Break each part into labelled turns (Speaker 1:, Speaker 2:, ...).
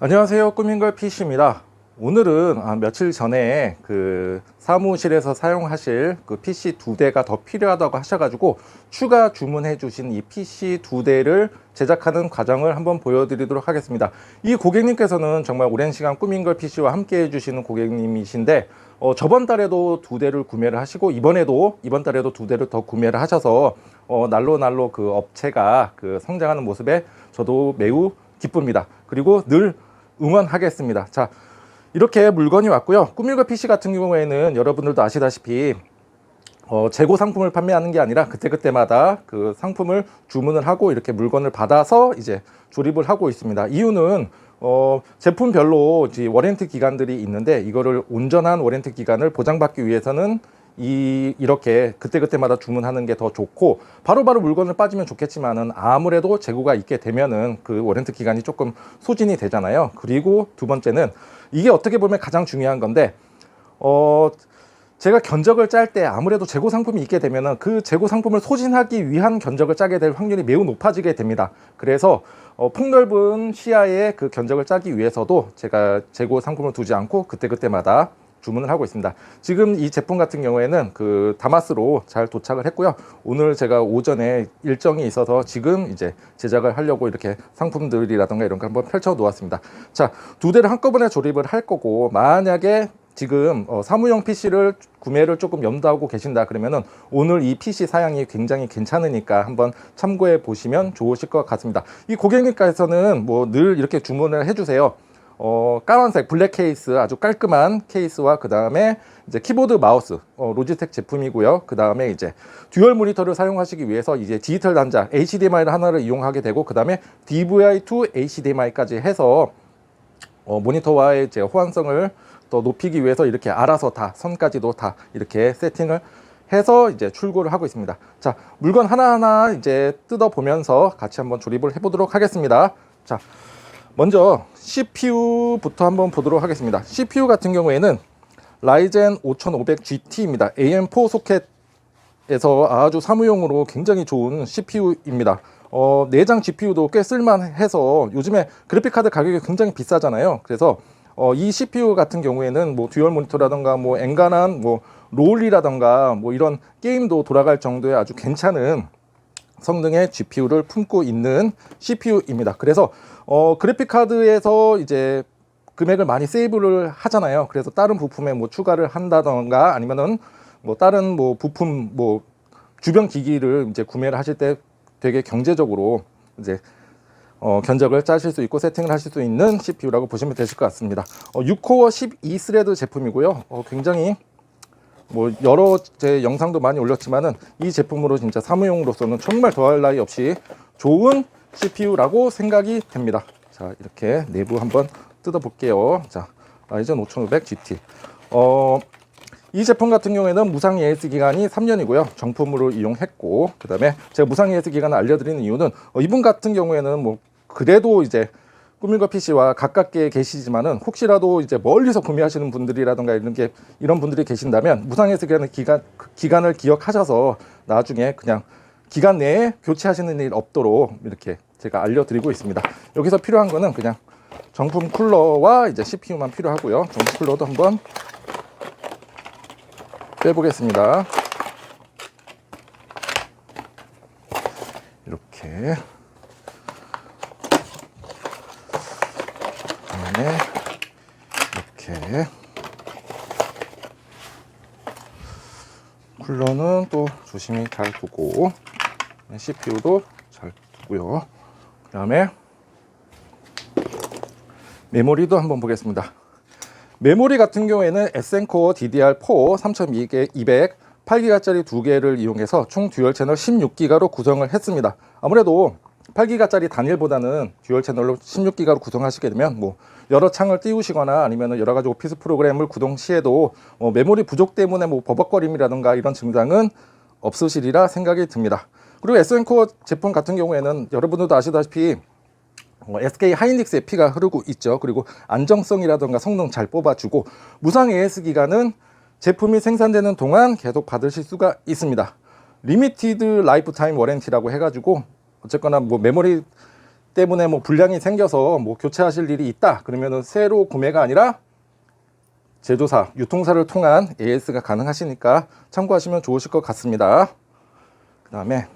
Speaker 1: 안녕하세요. 꾸민걸 PC입니다. 오늘은 며칠 전에 그 사무실에서 사용하실 그 PC 2대가 더 필요하다고 하셔가지고 추가 주문해 주신 이 PC 2대를 제작하는 과정을 한번 보여드리도록 하겠습니다. 이 고객님께서는 정말 오랜 시간 꾸민걸 PC와 함께 해주시는 고객님이신데 저번 달에도 2대를 구매를 하시고 이번 달에도 2대를 더 구매를 하셔서 날로 그 업체가 그 성장하는 모습에 저도 매우 기쁩니다. 그리고 늘 응원하겠습니다. 자, 이렇게 물건이 왔고요. 꾸밀거 PC 같은 경우에는 여러분들도 아시다시피 재고 상품을 판매하는 게 아니라 그때그때마다 그 상품을 주문을 하고 이렇게 물건을 받아서 이제 조립을 하고 있습니다. 이유는 제품별로 워런티 기간들이 있는데 이거를 온전한 워런티 기간을 보장받기 위해서는 이렇게 그때그때마다 주문하는 게 더 좋고 바로바로 물건을 빠지면 좋겠지만은 아무래도 재고가 있게 되면은 그 워런티 기간이 조금 소진이 되잖아요. 그리고 두 번째는 이게 어떻게 보면 가장 중요한 건데 제가 견적을 짤 때 아무래도 재고 상품이 있게 되면은 그 재고 상품을 소진하기 위한 견적을 짜게 될 확률이 매우 높아지게 됩니다. 그래서 폭넓은 시야의 그 견적을 짜기 위해서도 제가 재고 상품을 두지 않고 그때그때마다 주문을 하고 있습니다. 지금 이 제품 같은 경우에는 그 다마스로 잘 도착을 했고요. 오늘 제가 오전에 일정이 있어서 지금 이제 제작을 하려고 이렇게 상품들이라던가 이런 거 한번 펼쳐 놓았습니다. 자, 2대를 한꺼번에 조립을 할 거고 만약에 지금 사무용 PC를 구매를 조금 염두하고 계신다 그러면은 오늘 이 PC 사양이 굉장히 괜찮으니까 한번 참고해 보시면 좋으실 것 같습니다. 이 고객님께서는 뭐 늘 이렇게 주문을 해주세요. 까만색 블랙 케이스 아주 깔끔한 케이스와 그 다음에 이제 키보드 마우스 로지텍 제품이고요. 그 다음에 이제 듀얼 모니터를 사용하시기 위해서 이제 디지털 단자 HDMI 하나를 이용하게 되고 그 다음에 DVI2 HDMI까지 해서 모니터와의 이제 호환성을 더 높이기 위해서 이렇게 알아서 다 선까지도 다 이렇게 세팅을 해서 이제 출고를 하고 있습니다. 자, 물건 하나하나 이제 뜯어 보면서 같이 한번 조립을 해 보도록 하겠습니다. 자, 먼저 CPU부터 한번 보도록 하겠습니다. CPU 같은 경우에는 라이젠 5500GT입니다. AM4 소켓에서 아주 사무용으로 굉장히 좋은 CPU입니다. 내장 GPU도 꽤 쓸만해서 요즘에 그래픽카드 가격이 굉장히 비싸잖아요. 그래서 이 CPU 같은 경우에는 뭐 듀얼 모니터라던가 뭐 엔간한 뭐 롤이라던가 뭐 이런 게임도 돌아갈 정도의 아주 괜찮은 성능의 GPU를 품고 있는 CPU입니다. 그래서 그래픽카드에서 이제 금액을 많이 세이브를 하잖아요. 그래서 다른 부품에 뭐 추가를 한다던가 아니면은 뭐 다른 뭐 부품 뭐 주변 기기를 이제 구매를 하실 때 되게 경제적으로 이제 견적을 짜실 수 있고 세팅을 하실 수 있는 CPU라고 보시면 되실 것 같습니다. 6코어 12스레드 제품이고요. 굉장히 뭐 여러 제 영상도 많이 올렸지만은 이 제품으로 진짜 사무용으로서는 정말 더할 나위 없이 좋은 CPU라고 생각이 됩니다. 자, 이렇게 내부 한번 뜯어 볼게요. 자, 라이젠 5500 GT. 이 제품 같은 경우에는 무상 AS 기간이 3년이고요. 정품으로 이용했고, 그 다음에 제가 무상 AS 기간을 알려드리는 이유는 이분 같은 경우에는 뭐 그래도 이제 꾸밀거 PC와 가깝게 계시지만은 혹시라도 이제 멀리서 구매하시는 분들이라든가 이런 분들이 계신다면 무상 AS 기간을 기억하셔서 나중에 그냥 기간 내에 교체하시는 일 없도록 이렇게 제가 알려드리고 있습니다. 여기서 필요한 거는 그냥 정품 쿨러와 이제 CPU만 필요하고요. 정품 쿨러도 한번 빼보겠습니다. 이렇게 그다음에 이렇게 쿨러는 또 조심히 잘 두고 CPU도 잘 두고요. 그 다음에 메모리도 한번 보겠습니다. 메모리 같은 경우에는 에센코어 DDR4 3200 8기가짜리 2개를 이용해서 총 듀얼 채널 16기가로 구성을 했습니다. 아무래도 8기가짜리 단일보다는 듀얼 채널로 16기가로 구성하시게 되면 뭐 여러 창을 띄우시거나 아니면 여러 가지 오피스 프로그램을 구동 시에도 메모리 부족 때문에 뭐 버벅거림이라든가 이런 증상은 없으시리라 생각이 듭니다. 그리고 에센코어 제품 같은 경우에는 여러분들도 아시다시피 SK 하이닉스의 피가 흐르고 있죠. 그리고 안정성이라든가 성능 잘 뽑아주고 무상 AS 기간은 제품이 생산되는 동안 계속 받으실 수가 있습니다. 리미티드 라이프 타임 워런티라고 해가지고 어쨌거나 뭐 메모리 때문에 뭐 불량이 생겨서 뭐 교체하실 일이 있다 그러면은 새로 구매가 아니라 제조사, 유통사를 통한 AS가 가능하시니까 참고하시면 좋으실 것 같습니다. 그 다음에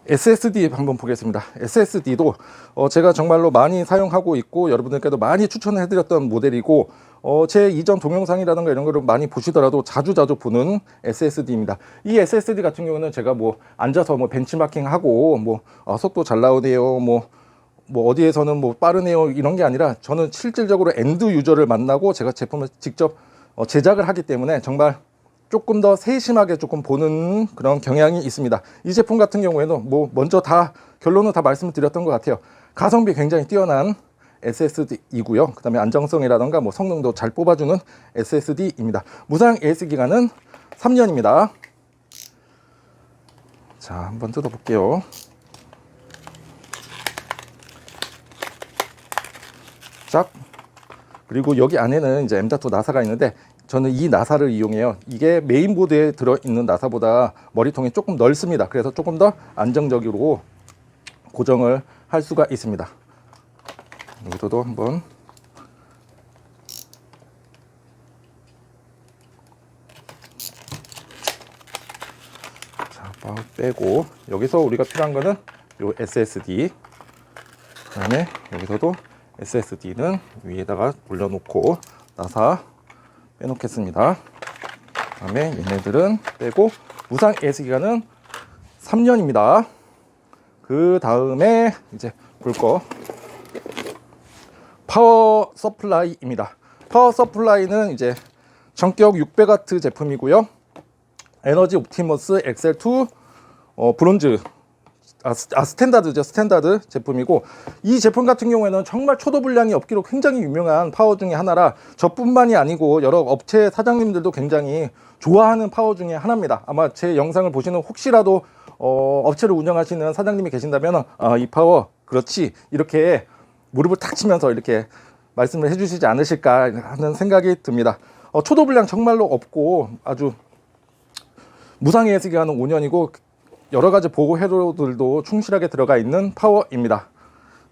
Speaker 1: SSD 한번 보겠습니다. SSD도 제가 정말로 많이 사용하고 있고 여러분들께도 많이 추천해 드렸던 모델이고 제 이전 동영상이라든가 이런 거를 많이 보시더라도 자주 보는 SSD입니다. 이 SSD 같은 경우는 제가 뭐 앉아서 뭐 벤치마킹 하고 뭐 속도 잘 나오네요, 뭐 어디에서는 뭐 빠르네요 이런 게 아니라 저는 실질적으로 엔드 유저를 만나고 제가 제품을 직접 제작을 하기 때문에 정말 조금 더 세심하게 조금 보는 그런 경향이 있습니다. 이 제품 같은 경우에는 뭐 먼저 다 결론은 다 말씀을 드렸던 것 같아요. 가성비 굉장히 뛰어난 SSD이고요. 그 다음에 안정성이라던가 뭐 성능도 잘 뽑아주는 SSD입니다. 무상 AS 기간은 3년입니다. 자, 한번 뜯어볼게요. 짝. 그리고 여기 안에는 이제 M.2 나사가 있는데 저는 이 나사를 이용해요. 이게 메인보드에 들어있는 나사보다 머리통이 조금 넓습니다. 그래서 조금 더 안정적으로 고정을 할 수가 있습니다. 여기서도 한번 자, 빼고 여기서 우리가 필요한 거는 요 SSD, 그 다음에 여기서도 SSD는 위에다가 올려놓고 나사 빼놓겠습니다. 그 다음에 얘네들은 빼고 무상 AS 기간은 3년입니다. 그 다음에 이제 볼 거 파워 서플라이입니다. 파워 서플라이는 이제 전격 600W 제품이고요. 에너지 옵티머스 엑셀2 브론즈 스탠다드죠. 스탠다드 제품이고 이 제품 같은 경우에는 정말 초도 불량이 없기로 굉장히 유명한 파워 중에 하나라 저뿐만이 아니고 여러 업체 사장님들도 굉장히 좋아하는 파워 중에 하나입니다. 아마 제 영상을 보시는 혹시라도 업체를 운영하시는 사장님이 계신다면 이 파워 그렇지 이렇게 무릎을 탁 치면서 이렇게 말씀을 해주시지 않으실까 하는 생각이 듭니다. 초도 불량 정말로 없고 아주 무상 AS 기간은 5년이고 여러 가지 보고 회로들도 충실하게 들어가 있는 파워입니다.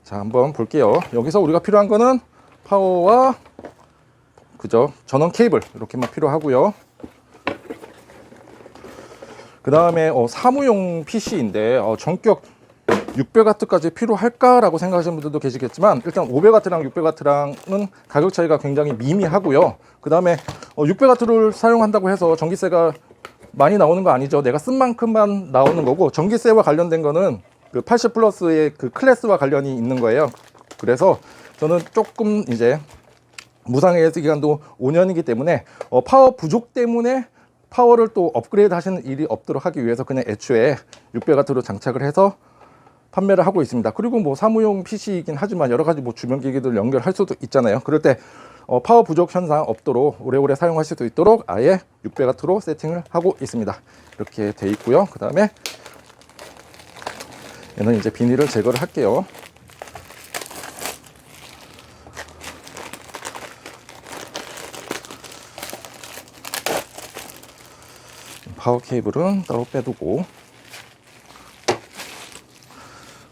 Speaker 1: 자, 한번 볼게요. 여기서 우리가 필요한 거는 파워와 그죠 전원 케이블 이렇게만 필요하고요. 그 다음에 사무용 PC인데 전격 600W까지 필요할까라고 생각하시는 분들도 계시겠지만 일단 500W랑 600W랑은 가격 차이가 굉장히 미미하고요. 그 다음에 600W를 사용한다고 해서 전기세가 많이 나오는 거 아니죠. 내가 쓴 만큼만 나오는 거고 전기세와 관련된 거는 그 80 플러스의 그 클래스와 관련이 있는 거예요. 그래서 저는 조금 이제 무상 AS 기간도 5년이기 때문에 파워 부족 때문에 파워를 또 업그레이드 하시는 일이 없도록 하기 위해서 그냥 애초에 600W로 장착을 해서 판매를 하고 있습니다. 그리고 뭐 사무용 PC이긴 하지만 여러 가지 뭐 주변 기기들 연결할 수도 있잖아요. 그럴 때 파워 부족 현상 없도록 오래오래 사용하실 수 있도록 아예 600W로 세팅을 하고 있습니다. 이렇게 돼 있고요. 그 다음에 얘는 이제 비닐을 제거를 할게요. 파워 케이블은 따로 빼두고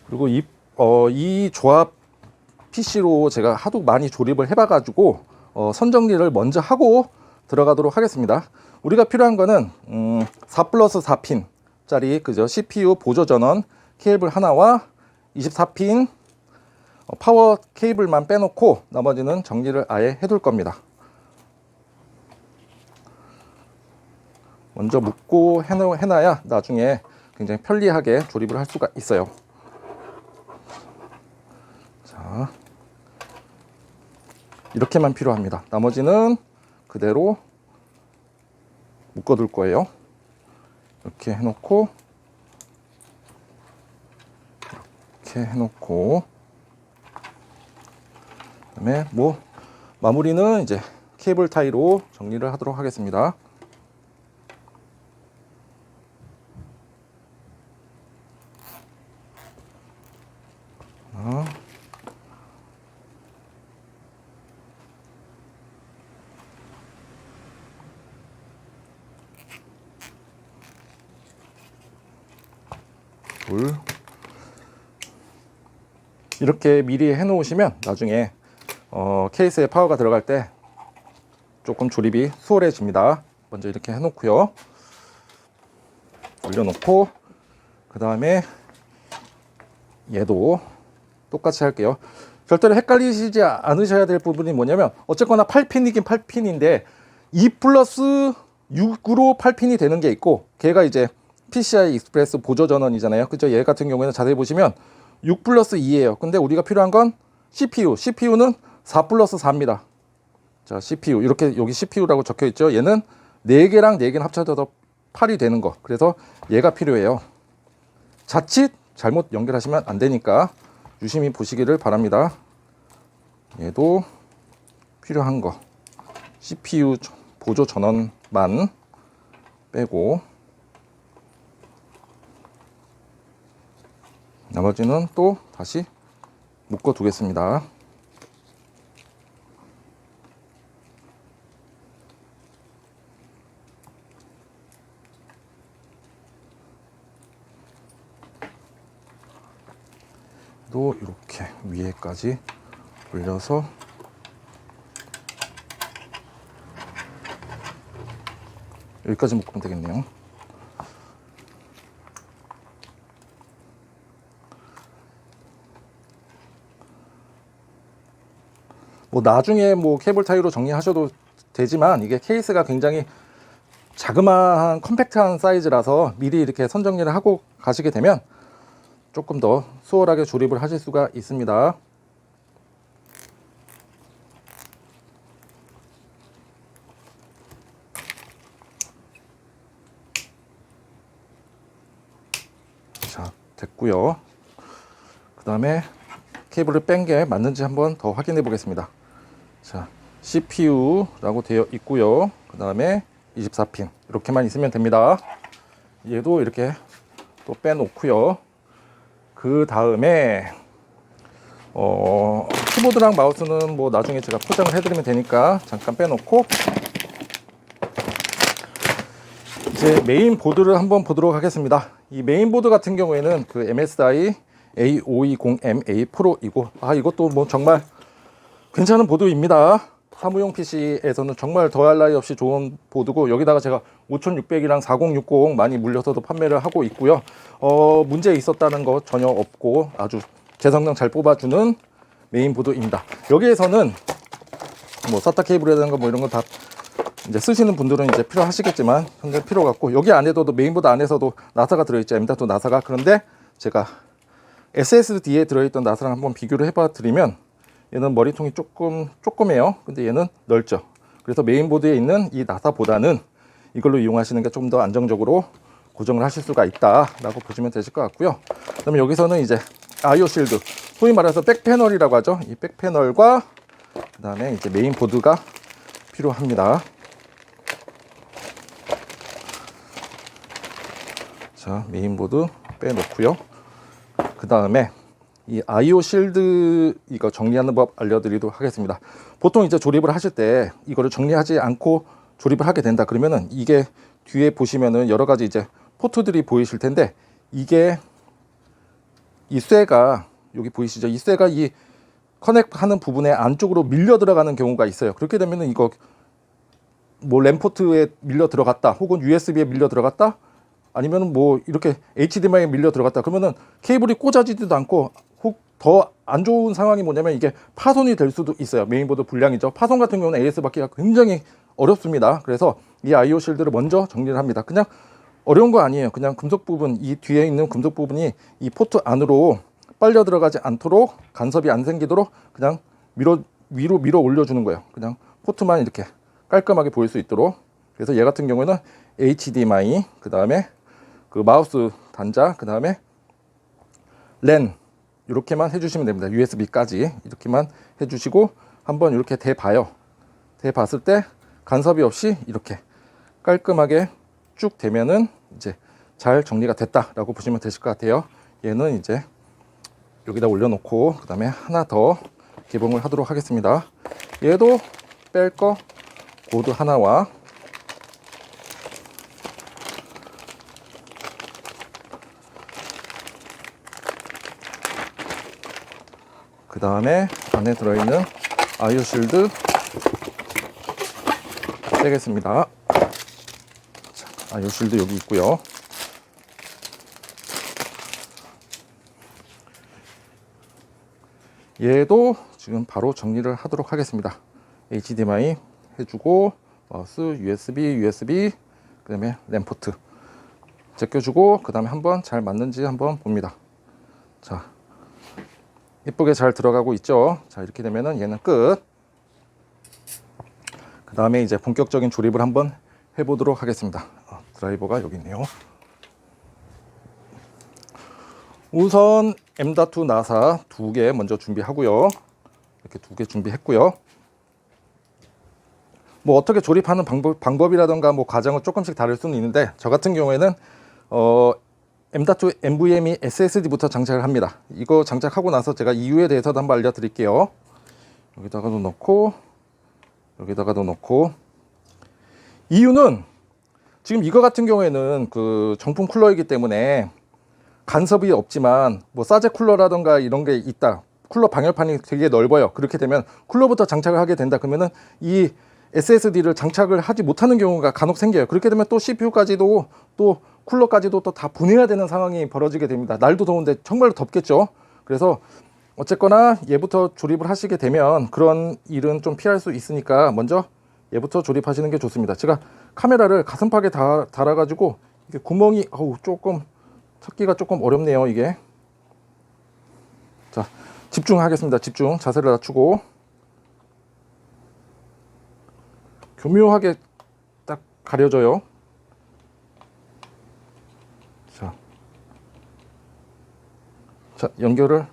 Speaker 1: 그리고 이 조합 PC로 제가 하도 많이 조립을 해봐가지고 선정리를 먼저 하고 들어가도록 하겠습니다. 우리가 필요한 거는 4 플러스 4핀 짜리 그죠 CPU 보조 전원 케이블 하나와 24핀 파워 케이블만 빼놓고 나머지는 정리를 아예 해둘 겁니다. 먼저 묶고 해놔야 나중에 굉장히 편리하게 조립을 할 수가 있어요. 자, 이렇게만 필요합니다. 나머지는 그대로 묶어둘 거예요. 이렇게 해놓고 그다음에 뭐 마무리는 이제 케이블 타이로 정리를 하도록 하겠습니다. 둘, 이렇게 미리 해 놓으시면 나중에 케이스에 파워가 들어갈 때 조금 조립이 수월해집니다. 먼저 이렇게 해 놓고요. 올려놓고 그 다음에 얘도 똑같이 할게요. 절대로 헷갈리시지 않으셔야 될 부분이 뭐냐면 어쨌거나 8핀이긴 8핀인데 2 플러스 6으로 8핀이 되는 게 있고, 걔가 이제 PCI 익스프레스 보조 전원이잖아요. 그죠? 얘 같은 경우에는 자세히 보시면 6 플러스 2예요. 근데 우리가 필요한 건 CPU는 4 플러스 4입니다. 자, CPU 이렇게 여기 CPU라고 적혀 있죠. 얘는 4개랑 4개는 합쳐져서 8이 되는 거. 그래서 얘가 필요해요. 자칫 잘못 연결하시면 안 되니까 유심히 보시기를 바랍니다. 얘도 필요한 거 CPU 보조 전원만 빼고 나머지는 또 다시 묶어 두겠습니다. 또 이렇게 위에까지 올려서 여기까지 묶으면 되겠네요. 뭐 나중에 뭐 케이블 타이로 정리하셔도 되지만 이게 케이스가 굉장히 자그마한 컴팩트한 사이즈라서 미리 이렇게 선 정리를 하고 가시게 되면 조금 더 수월하게 조립을 하실 수가 있습니다. 자, 됐고요. 그 다음에 케이블을 뺀 게 맞는지 한번 더 확인해 보겠습니다. 자, CPU라고 되어 있고요. 그 다음에 24핀 이렇게만 있으면 됩니다. 얘도 이렇게 또 빼놓고요. 그 다음에 키보드랑 마우스는 뭐 나중에 제가 포장을 해드리면 되니까 잠깐 빼놓고 이제 메인 보드를 한번 보도록 하겠습니다. 이 메인 보드 같은 경우에는 그 MSI A520M A 프로이고, 이것도 뭐 정말 괜찮은 보드입니다. 사무용 PC에서는 정말 더할 나위 없이 좋은 보드고, 여기다가 제가 5600이랑 4060 많이 물려서도 판매를 하고 있고요. 문제 있었다는 거 전혀 없고 아주 제 성능 잘 뽑아주는 메인 보드입니다. 여기에서는 뭐 SATA 케이블이라든가 뭐 이런 거 다 이제 쓰시는 분들은 이제 필요하시겠지만 현재 필요가 없고, 여기 안에도 메인보드 안에서도 나사가 들어있죠. M.2 나사가. 그런데 제가 SSD에 들어있던 나사랑 한번 비교를 해봐 드리면 얘는 머리통이 조금해요. 근데 얘는 넓죠. 그래서 메인보드에 있는 이 나사보다는 이걸로 이용하시는 게 좀 더 안정적으로 고정을 하실 수가 있다라고 보시면 되실 것 같고요. 그다음에 여기서는 이제 IO 실드, 소위 말해서 백패널이라고 하죠. 이 백패널과 그다음에 이제 메인보드가 필요합니다. 자, 메인보드 빼놓고요. 그 다음에 이 IO 실드 이거 정리하는 법 알려드리도록 하겠습니다. 보통 이제 조립을 하실 때 이거를 정리하지 않고 조립을 하게 된다 그러면은 이게 뒤에 보시면은 여러 가지 이제 포트들이 보이실 텐데, 이게 이 쇠가 여기 보이시죠? 이 쇠가 이 커넥하는 부분에 안쪽으로 밀려 들어가는 경우가 있어요. 그렇게 되면은 이거 뭐 램 포트에 밀려 들어갔다, 혹은 USB에 밀려 들어갔다, 아니면은 뭐 이렇게 HDMI에 밀려 들어갔다 그러면은 케이블이 꽂아지지도 않고, 혹 더 안 좋은 상황이 뭐냐면 이게 파손이 될 수도 있어요. 메인보드 불량이죠. 파손 같은 경우는 AS 받기가 굉장히 어렵습니다. 그래서 이 IO 실드를 먼저 정리를 합니다. 그냥 어려운 거 아니에요. 그냥 금속 부분, 이 뒤에 있는 금속 부분이 이 포트 안으로 빨려 들어가지 않도록, 간섭이 안 생기도록 그냥 위로 밀어 올려주는 거예요. 그냥 포트만 이렇게 깔끔하게 보일 수 있도록. 그래서 얘 같은 경우에는 HDMI, 그 다음에 그 마우스 단자, 그 다음에 랜 이렇게만 해주시면 됩니다. USB까지 이렇게만 해주시고 한번 이렇게 대봐요. 대봤을 때 간섭이 없이 이렇게 깔끔하게 쭉 되면은 이제 잘 정리가 됐다라고 보시면 되실 것 같아요. 얘는 이제 여기다 올려놓고 그 다음에 하나 더 개봉을 하도록 하겠습니다. 얘도 뺄 거 보드 하나와 그 다음에 안에 들어있는 아이오실드 떼겠습니다. 아이오실드 여기 있고요. 얘도 지금 바로 정리를 하도록 하겠습니다. HDMI 해주고 마우스, USB, 그 다음에 램 포트 제껴주고, 그 다음에 한번 잘 맞는지 한번 봅니다. 자, 예쁘게 잘 들어가고 있죠. 자, 이렇게 되면은 얘는 끝. 그 다음에 이제 본격적인 조립을 한번 해보도록 하겠습니다. 드라이버가 여기 있네요. 우선 M.2 나사 2개 먼저 준비하고요. 이렇게 2개 준비했고요. 뭐 어떻게 조립하는 방법이라던가 뭐 과정은 조금씩 다를 수는 있는데, 저 같은 경우에는 M.2 NVMe SSD부터 장착을 합니다. 이거 장착하고 나서 제가 이유에 대해서도 한번 알려드릴게요. 여기다가도 넣고, 여기다가도 넣고. 이유는 지금 이거 같은 경우에는 그 정품 쿨러이기 때문에 간섭이 없지만, 뭐 사제 쿨러라던가 이런 게 있다, 쿨러 방열판이 되게 넓어요. 그렇게 되면 쿨러부터 장착을 하게 된다 그러면은 이 SSD를 장착을 하지 못하는 경우가 간혹 생겨요. 그렇게 되면 또 CPU까지도 또 쿨러까지도 또 다 보내야 되는 상황이 벌어지게 됩니다. 날도 더운데 정말로 덥겠죠. 그래서 어쨌거나 얘부터 조립을 하시게 되면 그런 일은 좀 피할 수 있으니까 먼저 얘부터 조립하시는 게 좋습니다. 제가 카메라를 가슴팍에 달아가지고 이게 구멍이 조금 찾기가 조금 어렵네요. 이게. 자, 집중하겠습니다. 집중. 자세를 낮추고 교묘하게 딱 가려져요. 자, 연결을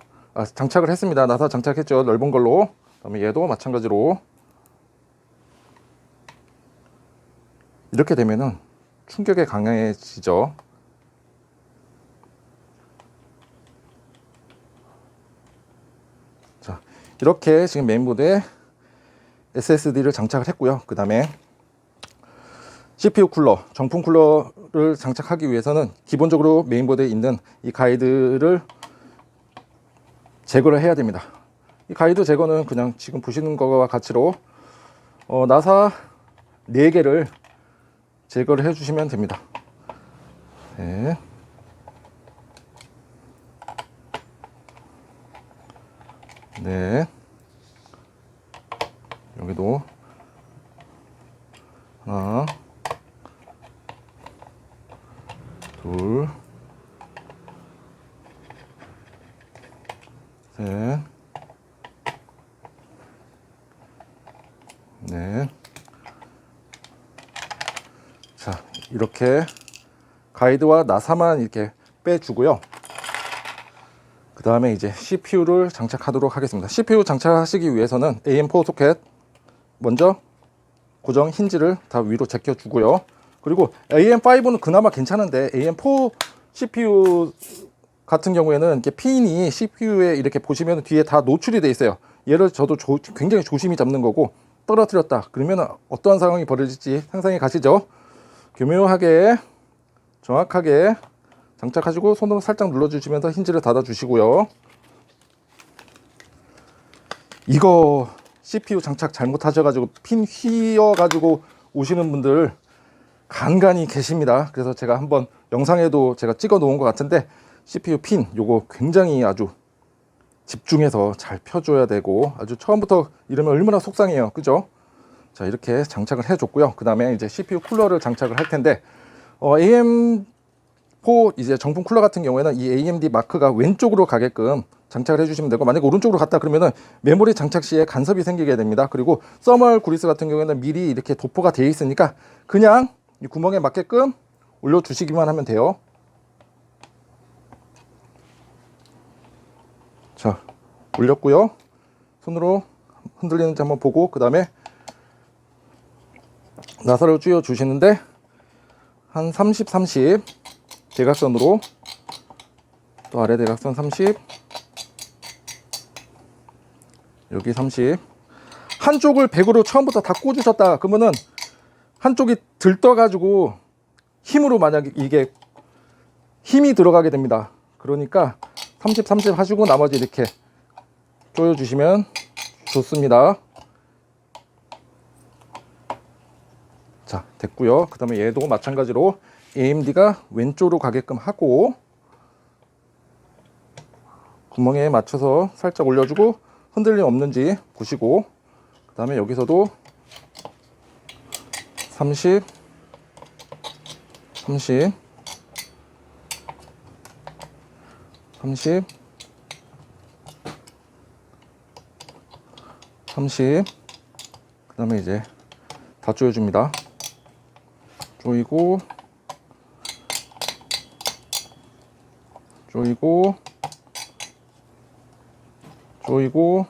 Speaker 1: 장착을 했습니다. 나사 장착했죠. 넓은 걸로. 그다음에 얘도 마찬가지로. 이렇게 되면은 충격에 강해지죠. 자, 이렇게 지금 메인보드에 SSD를 장착을 했고요. 그 다음에 CPU 쿨러, 정품 쿨러를 장착하기 위해서는 기본적으로 메인보드에 있는 이 가이드를 제거를 해야 됩니다. 이 가이드 제거는 그냥 지금 보시는 것과 같이로 나사 4개를 제거를 해 주시면 됩니다. 네. 네. 여기도 하나, 둘, 셋, 넷. 자, 이렇게 가이드와 나사만 이렇게 빼주고요. 그 다음에 이제 CPU를 장착하도록 하겠습니다. CPU 장착하시기 위해서는 AM4 소켓 먼저 고정 힌지를 다 위로 제껴주고요. 그리고 AM5는 그나마 괜찮은데 AM4 CPU 같은 경우에는 이렇게 핀이 CPU에 이렇게 보시면 뒤에 다 노출이 돼 있어요. 얘를 저도 굉장히 조심히 잡는 거고, 떨어뜨렸다 그러면 어떠한 상황이 벌어질지 상상이 가시죠? 교묘하게 정확하게 장착하시고 손으로 살짝 눌러주시면서 힌지를 닫아주시고요. 이거 CPU 장착 잘못하셔가지고 핀 휘어가지고 오시는 분들 간간히 계십니다. 그래서 제가 한번 영상에도 제가 찍어 놓은 것 같은데, CPU 핀 요거 굉장히 아주 집중해서 잘 펴줘야 되고, 아주 처음부터 이러면 얼마나 속상해요. 그죠? 자, 이렇게 장착을 해줬고요. 그 다음에 이제 CPU 쿨러를 장착을 할 텐데, AM4 이제 정품 쿨러 같은 경우에는 이 AMD 마크가 왼쪽으로 가게끔 장착을 해주시면 되고, 만약에 오른쪽으로 갔다 그러면은 메모리 장착 시에 간섭이 생기게 됩니다. 그리고 서멀 그리스 같은 경우에는 미리 이렇게 도포가 되어 있으니까 그냥 이 구멍에 맞게끔 올려주시기만 하면 돼요. 자, 올렸고요. 손으로 흔들리는지 한번 보고, 그 다음에 나사를 쥐어 주시는데 한 30, 30 대각선으로, 또 아래 대각선 30, 여기 30. 한쪽을 100으로 처음부터 다 꽂으셨다 그러면은 한쪽이 들떠가지고 힘으로 만약에 이게 힘이 들어가게 됩니다. 그러니까 30, 30 하시고 나머지 이렇게 조여주시면 좋습니다. 자, 됐고요. 그 다음에 얘도 마찬가지로 AMD가 왼쪽으로 가게끔 하고 구멍에 맞춰서 살짝 올려주고 흔들림 없는지 보시고, 그 다음에 여기서도 30, 30, 30, 30, 그 다음에 이제 다 조여줍니다. 조이고, 조이고, 조이고,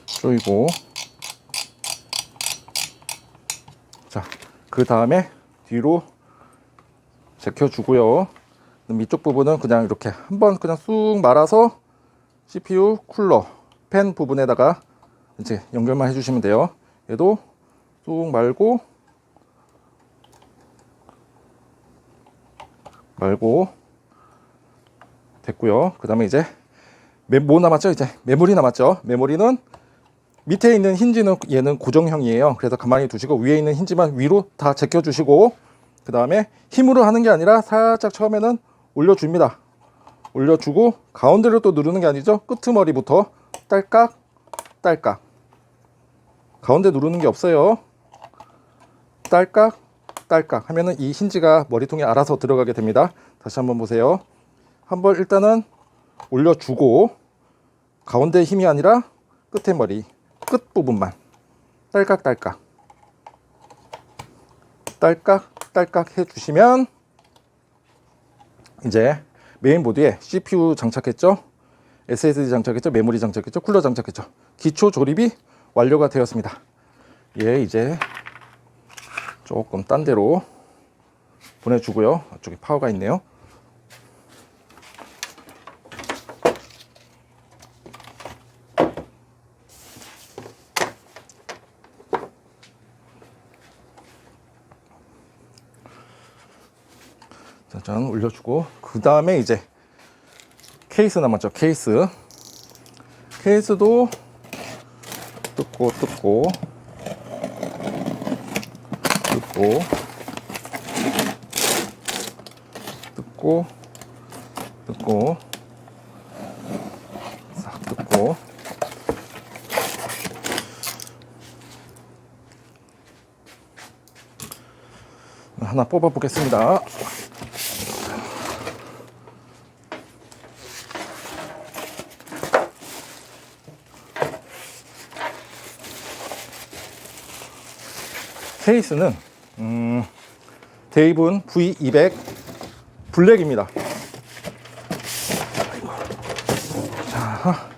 Speaker 1: 조이고. 자, 그 다음에 뒤로 제껴주고요. 이쪽 부분은 그냥 이렇게 한번 그냥 쑥 말아서 CPU 쿨러 팬 부분에다가 이제 연결만 해주시면 돼요. 얘도 쑥 말고 됐고요. 그 다음에 이제 뭐 남았죠? 이제 메모리 남았죠. 메모리는 밑에 있는 힌지는 얘는 고정형이에요. 그래서 가만히 두시고 위에 있는 힌지만 위로 다 제껴 주시고, 그 다음에 힘으로 하는 게 아니라 살짝 처음에는 올려줍니다. 올려주고 가운데로 또 누르는 게 아니죠. 끄트머리부터 딸깍 딸깍. 가운데 누르는 게 없어요. 딸깍 딸깍 하면은 이 힌지가 머리통에 알아서 들어가게 됩니다. 다시 한번 보세요. 한번 일단은 올려주고 가운데 힘이 아니라 끝에 머리 끝 부분만 딸깍 딸깍 딸깍 딸깍 해주시면 이제 메인보드에 CPU 장착했죠, SSD 장착했죠, 메모리 장착했죠, 쿨러 장착했죠. 기초 조립이 완료가 되었습니다. 얘 이제 조금 딴 데로 보내주고요. 앞쪽에 파워가 있네요. 짠 올려주고, 그 다음에 이제 케이스 남았죠. 케이스도 뜯고 싹 뜯고, 하나 뽑아 보겠습니다. 케이스는 데이븐 V200 블랙입니다. 자,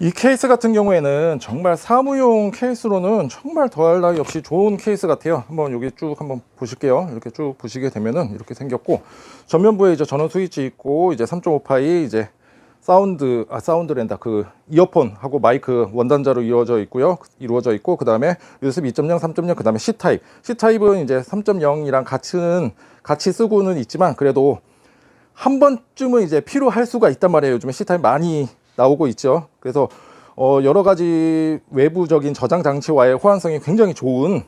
Speaker 1: 이 케이스 같은 경우에는 정말 사무용 케이스로는 정말 더할 나위 없이 좋은 케이스 같아요. 한번 여기 쭉 한번 보실게요. 이렇게 쭉 보시게 되면은 이렇게 생겼고, 전면부에 이제 전원 스위치 있고, 이제 3.5파이 이제 사운드랜다 그 이어폰하고 마이크 원단자로 이루어져 있고, 그 다음에 USB 2.0, 3.0, 그 다음에 C타입은 이제 3.0이랑 같이 쓰고는 있지만, 그래도 한 번쯤은 이제 필요할 수가 있단 말이에요. 요즘에 C타입 많이 나오고 있죠. 그래서 여러 가지 외부적인 저장 장치와의 호환성이 굉장히 좋은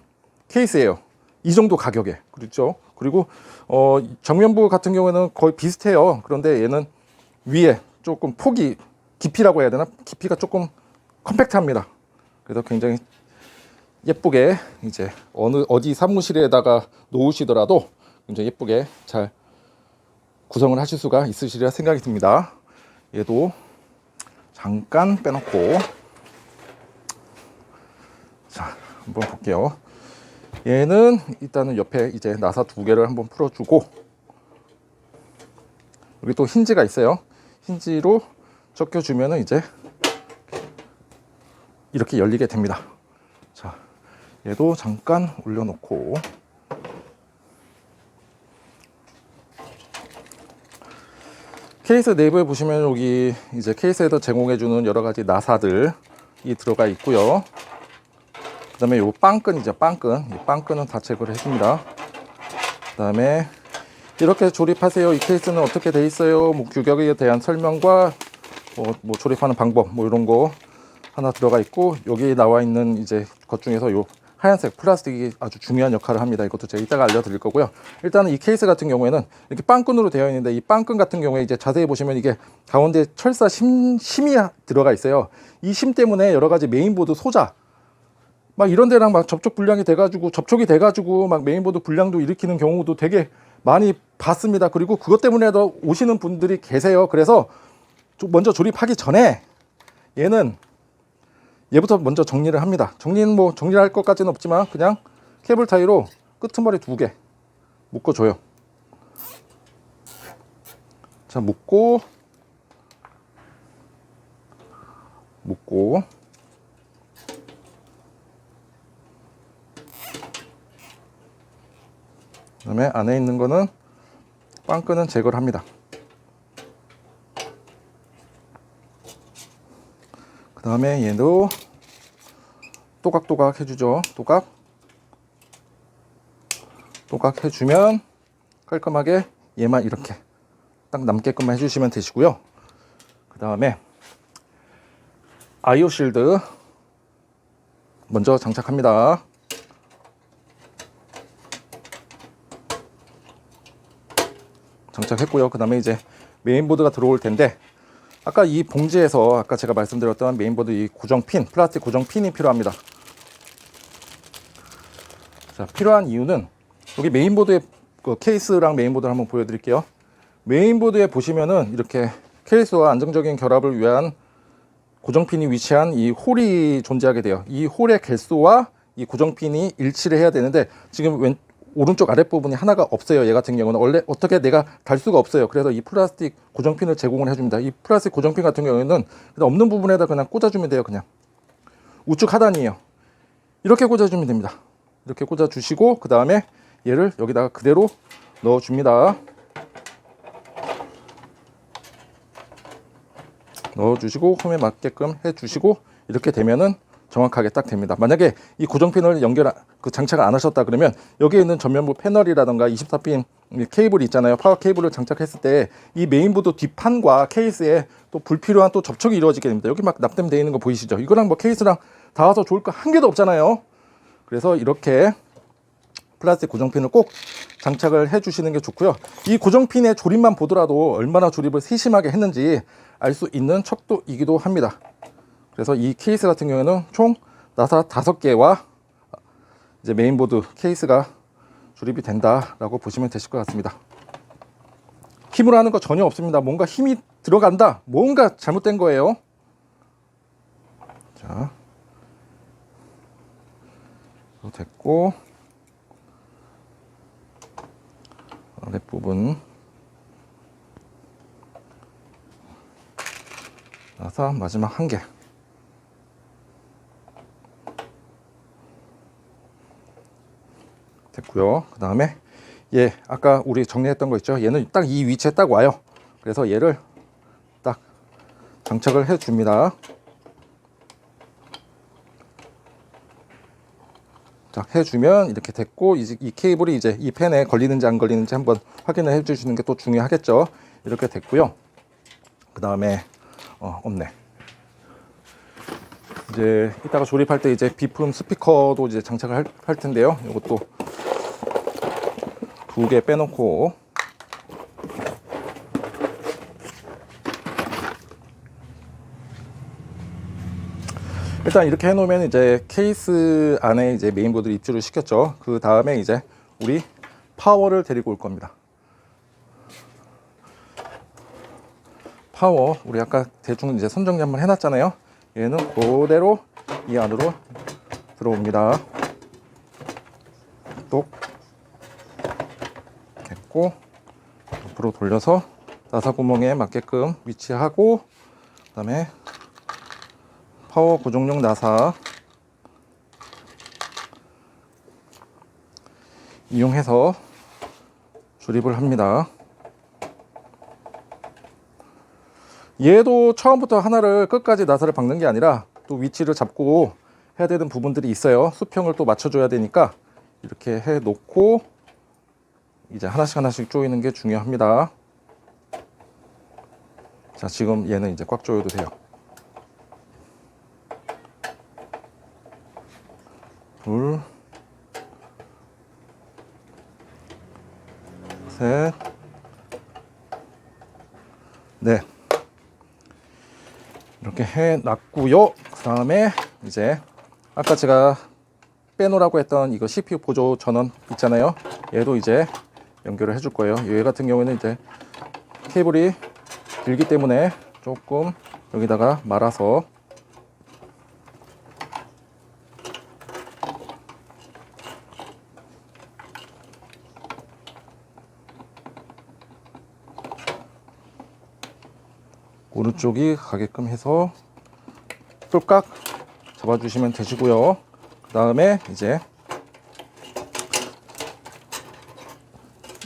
Speaker 1: 케이스예요. 이 정도 가격에. 그렇죠. 그리고 정면부 같은 경우에는 거의 비슷해요. 그런데 얘는 위에 조금 깊이라고 해야 되나? 깊이가 조금 컴팩트합니다. 그래서 굉장히 예쁘게 이제 어디 사무실에다가 놓으시더라도 굉장히 예쁘게 잘 구성을 하실 수가 있으시리라 생각이 듭니다. 얘도 잠깐 빼놓고, 자, 한번 볼게요. 얘는 일단은 옆에 이제 나사 2개를 한번 풀어주고, 여기 또 힌지가 있어요. 힌지로 적혀주면은 이제 이렇게 열리게 됩니다. 자, 얘도 잠깐 올려놓고, 케이스 내부에 보시면 여기 이제 케이스에서 제공해주는 여러 가지 나사들이 들어가 있고요. 그 다음에 요 빵끈이죠. 빵끈. 이 빵끈은 다 제거를 해줍니다. 그 다음에 이렇게 조립하세요. 이 케이스는 어떻게 돼 있어요. 뭐 규격에 대한 설명과 뭐 조립하는 방법 뭐 이런 거 하나 들어가 있고, 여기 나와 있는 이제 것 중에서 요 하얀색 플라스틱이 아주 중요한 역할을 합니다. 이것도 제가 이따가 알려드릴 거고요. 일단은 이 케이스 같은 경우에는 이렇게 빵끈으로 되어 있는데, 이 빵끈 같은 경우에 이제 자세히 보시면 이게 가운데 철사 심이 들어가 있어요. 이 심 때문에 여러 가지 메인보드 소자 막 이런 데랑 막 접촉이 돼가지고 막 메인보드 불량도 일으키는 경우도 되게 많이 봤습니다. 그리고 그것 때문에도 오시는 분들이 계세요. 그래서 먼저 조립하기 전에 얘부터 먼저 정리를 합니다. 정리는 뭐 정리를 할 것까지는 없지만 그냥 케이블 타이로 끄트머리 2개 묶어줘요. 자, 묶고 그 다음에 안에 있는 거는 빵끈은 제거를 합니다. 그 다음에 얘도 또각또각 해주죠. 또각 해주면 깔끔하게 얘만 이렇게 딱 남게끔만 해주시면 되시고요. 그 다음에 아이오 실드 먼저 장착합니다. 장착했고요. 그 다음에 이제 메인보드가 들어올 텐데, 아까 이 봉지에서 아까 제가 말씀드렸던 메인보드 이 고정핀, 플라스틱 고정핀이 필요합니다. 자, 필요한 이유는 여기 메인보드의 그 케이스랑 메인보드를 한번 보여드릴게요. 메인보드에 보시면은 이렇게 케이스와 안정적인 결합을 위한 고정핀이 위치한 이 홀이 존재하게 돼요. 이 홀의 개수와 이 고정핀이 일치를 해야 되는데, 지금 오른쪽 아랫부분이 하나가 없어요. 얘 같은 경우는 원래 어떻게 내가 달 수가 없어요. 그래서 이 플라스틱 고정핀을 제공을 해줍니다. 이 플라스틱 고정핀 같은 경우에는 없는 부분에다 그냥 꽂아주면 돼요. 그냥 우측 하단이에요. 이렇게 꽂아주면 됩니다. 이렇게 꽂아주시고, 그 다음에 얘를 여기다가 그대로 넣어줍니다. 넣어주시고 홈에 맞게끔 해주시고, 이렇게 되면은 정확하게 딱 됩니다. 만약에 이 고정핀을 장착을 안 하셨다 그러면 여기에 있는 전면부 패널이라던가 24핀 케이블이 있잖아요. 파워 케이블을 장착했을 때 이 메인보드 뒷판과 케이스에 또 불필요한 또 접촉이 이루어지게 됩니다. 여기 막 납땜되어 있는 거 보이시죠? 이거랑 뭐 케이스랑 닿아서 좋을 거 한 개도 없잖아요. 그래서 이렇게 플라스틱 고정핀을 꼭 장착을 해 주시는 게 좋고요. 이 고정핀의 조립만 보더라도 얼마나 조립을 세심하게 했는지 알 수 있는 척도이기도 합니다. 그래서 이 케이스 같은 경우에는 총 나사 5개와 이제 메인보드 케이스가 조립이 된다라고 보시면 되실 것 같습니다. 힘으로 하는 거 전혀 없습니다. 뭔가 힘이 들어간다, 뭔가 잘못된 거예요. 자, 됐고, 아랫부분 나사 마지막 1개. 됐고요. 그 다음에 얘 아까 우리 정리했던 거 있죠? 얘는 딱 이 위치에 딱 와요. 그래서 얘를 딱 장착을 해 줍니다. 딱 해주면 이렇게 됐고, 이 케이블이 이제 이 펜에 걸리는지 안 걸리는지 한번 확인을 해 주시는 게 또 중요하겠죠. 이렇게 됐고요. 그 다음에 없네. 이제 이따가 조립할 때 이제 비품 스피커도 이제 장착을 할 텐데요. 이것도 2개 빼놓고, 일단 이렇게 해놓으면 이제 케이스 안에 이제 메인보드를 입주를 시켰죠. 그 다음에 이제 우리 파워를 데리고 올 겁니다. 파워 우리 아까 대충 이제 선정리 한번 해놨잖아요. 얘는 그대로 이 안으로 들어옵니다. 또 됐고, 옆으로 돌려서 나사 구멍에 맞게끔 위치하고, 그 다음에 파워 고정용 나사 이용해서 조립을 합니다. 얘도 처음부터 하나를 끝까지 나사를 박는 게 아니라 또 위치를 잡고 해야 되는 부분들이 있어요. 수평을 또 맞춰줘야 되니까 이렇게 해 놓고 이제 하나씩 하나씩 조이는 게 중요합니다. 자, 지금 얘는 이제 꽉 조여도 돼요. 둘, 셋, 넷. 이렇게 해 놨고요. 그 다음에 이제 아까 제가 빼놓으라고 했던 이거 CPU 보조 전원 있잖아요. 얘도 이제 연결을 해줄 거예요. 얘 같은 경우에는 이제 케이블이 길기 때문에 조금 여기다가 말아서 오른쪽이 가게끔 해서 쫄깍 잡아주시면 되시고요. 그 다음에 이제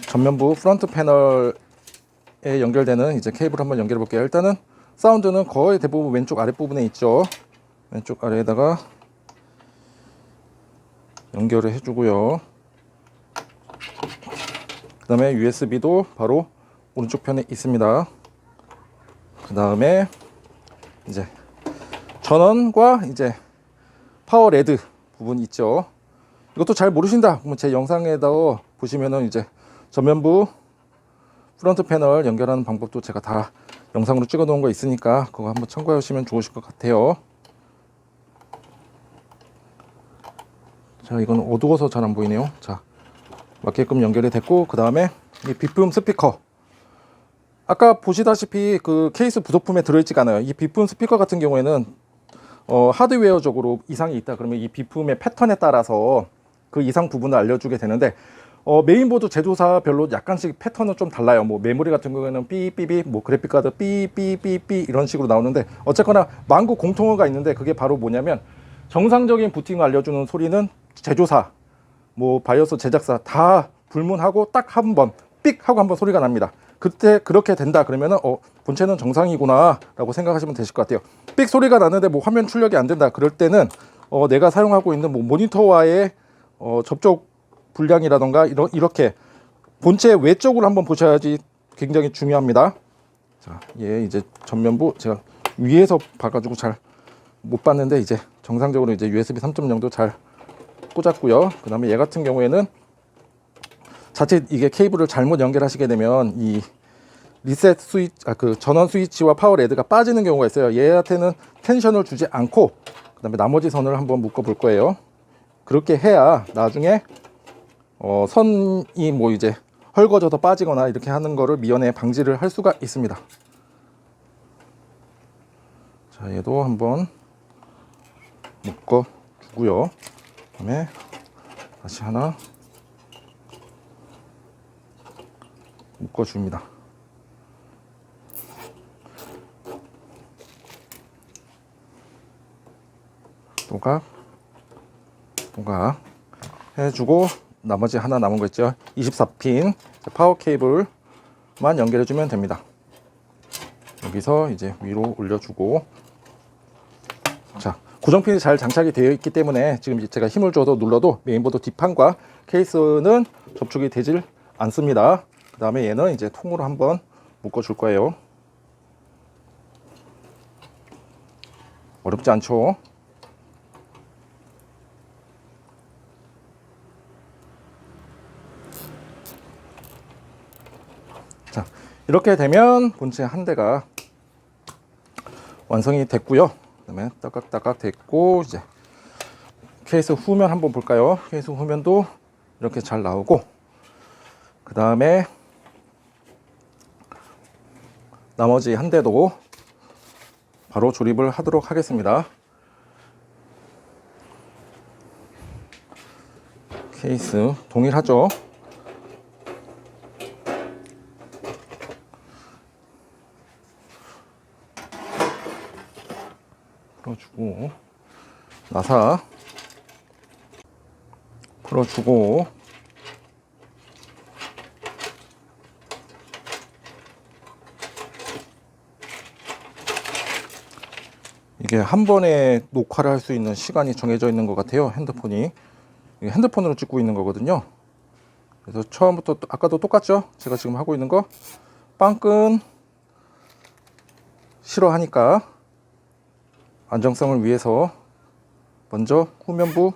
Speaker 1: 전면부 프론트 패널에 연결되는 이제 케이블 한번 연결해 볼게요. 일단은 사운드는 거의 대부분 왼쪽 아랫부분에 있죠. 왼쪽 아래에다가 연결을 해주고요. 그 다음에 USB도 바로 오른쪽 편에 있습니다. 그 다음에 이제 전원과 이제 파워 레드 부분 있죠. 이것도 잘 모르신다 그러면 제 영상에다 보시면은 이제 전면부 프론트 패널 연결하는 방법도 제가 다 영상으로 찍어 놓은 거 있으니까 그거 한번 참고하시면 좋으실 것 같아요. 자, 이건 어두워서 잘 안 보이네요. 자, 맞게끔 연결이 됐고, 그 다음에 이 비품 스피커, 아까 보시다시피 그 케이스 부속품에 들어있지가 않아요. 이 비품 스피커 같은 경우에는 하드웨어적으로 이상이 있다 그러면 이 비품의 패턴에 따라서 그 이상 부분을 알려주게 되는데, 메인보드 제조사별로 약간씩 패턴은 좀 달라요. 뭐 메모리 같은 경우에는 삐삐삐, 뭐 그래픽카드 삐삐삐삐 이런 식으로 나오는데, 어쨌거나 만국 공통어가 있는데, 그게 바로 뭐냐면 정상적인 부팅을 알려주는 소리는 제조사, 뭐 바이오스 제작사 다 불문하고 딱 한 번 삑 하고 한번 소리가 납니다. 그때 그렇게 된다 그러면은 본체는 정상이구나 라고 생각하시면 되실 것 같아요. 삑 소리가 나는데 뭐 화면 출력이 안 된다 그럴 때는 내가 사용하고 있는 뭐 모니터와의 접촉 불량이라던가 이렇게 본체 외쪽으로 한번 보셔야지 굉장히 중요합니다. 자, 얘 이제 전면부 제가 위에서 봐가지고 잘 못 봤는데 이제 정상적으로 이제 USB 3.0도 잘 꽂았고요. 그 다음에 얘 같은 경우에는 자칫 이게 케이블을 잘못 연결하시게 되면 이 리셋 스위치, 그 전원 스위치와 파워 레드가 빠지는 경우가 있어요. 얘한테는 텐션을 주지 않고 그 다음에 나머지 선을 한번 묶어 볼 거예요. 그렇게 해야 나중에 선이 뭐 이제 헐거져서 빠지거나 이렇게 하는 거를 미연에 방지를 할 수가 있습니다. 자, 얘도 한번 묶어 주고요. 그 다음에 다시 하나 묶어 줍니다. 또각 해주고, 나머지 하나 남은 거 있죠. 24핀 파워 케이블만 연결해 주면 됩니다. 여기서 이제 위로 올려주고, 자, 고정핀이 잘 장착이 되어 있기 때문에 지금 제가 힘을 줘도 눌러도 메인보드 뒷판과 케이스는 접촉이 되질 않습니다. 그 다음에 얘는 이제 통으로 한번 묶어 줄 거예요. 어렵지 않죠? 자, 이렇게 되면 본체 한 대가 완성이 됐고요. 그 다음에 따깍따깍 됐고, 이제 케이스 후면 한번 볼까요? 케이스 후면도 이렇게 잘 나오고, 그 다음에 나머지 한 대도 바로 조립을 하도록 하겠습니다. 케이스 동일하죠? 풀어주고, 나사 풀어주고, 이게 한 번에 녹화를 할 수 있는 시간이 정해져 있는 것 같아요. 핸드폰이. 이게 핸드폰으로 찍고 있는 거거든요. 그래서 처음부터 아까도 똑같죠? 제가 지금 하고 있는 거 빵끈 싫어하니까 안정성을 위해서 먼저 후면부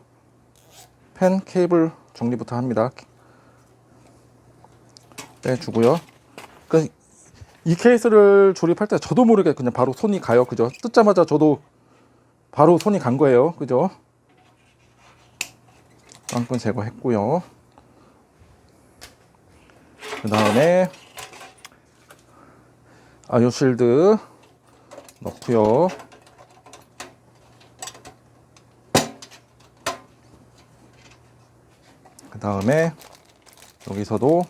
Speaker 1: 펜 케이블 정리부터 합니다. 빼주고요. 그러니까 이 케이스를 조립할 때 저도 모르게 그냥 바로 손이 가요. 그죠? 뜯자마자 저도 바로 손이 간 거예요. 그죠? 빵끈 제거했고요. 그 다음에 아이오실드 넣고요. 그 다음에 여기서도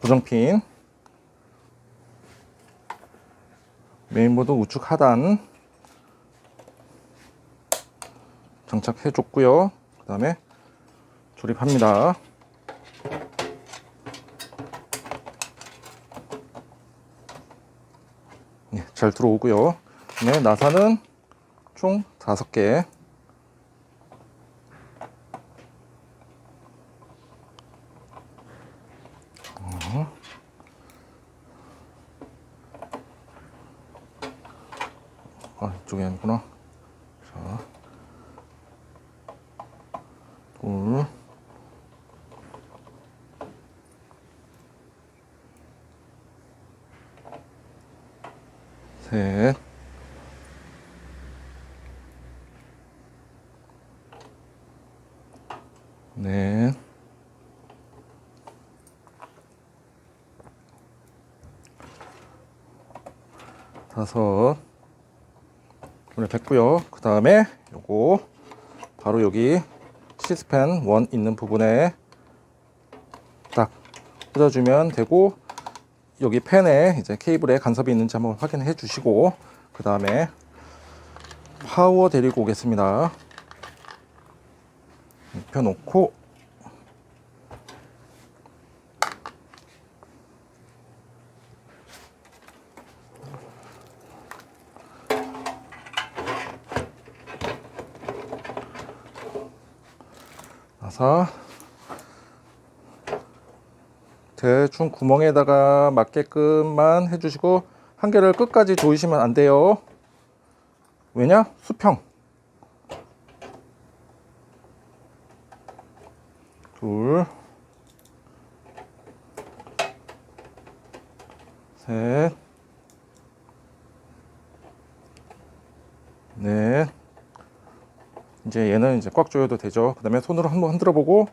Speaker 1: 고정핀 메인보드 우측 하단 장착해 줬고요. 그 다음에 조립합니다. 네, 잘 들어오고요. 네, 나사는 총 5개. 이쪽이 아니구나. 자, 둘, 셋, 넷, 다섯. 조립했고요. 그 다음에 요거 바로 여기 시스펜 원 있는 부분에 딱 꽂아주면 되고, 여기 펜에 이제 케이블에 간섭이 있는지 한번 확인해 주시고, 그 다음에 파워 데리고 오겠습니다. 펴놓고 나사 대충 구멍에다가 맞게끔만 해주시고, 한 개를 끝까지 조이시면 안 돼요. 왜냐? 수평. 둘, 셋, 넷. 이제 얘는 이제 꽉 조여도 되죠. 그 다음에 손으로 한번 흔들어 보고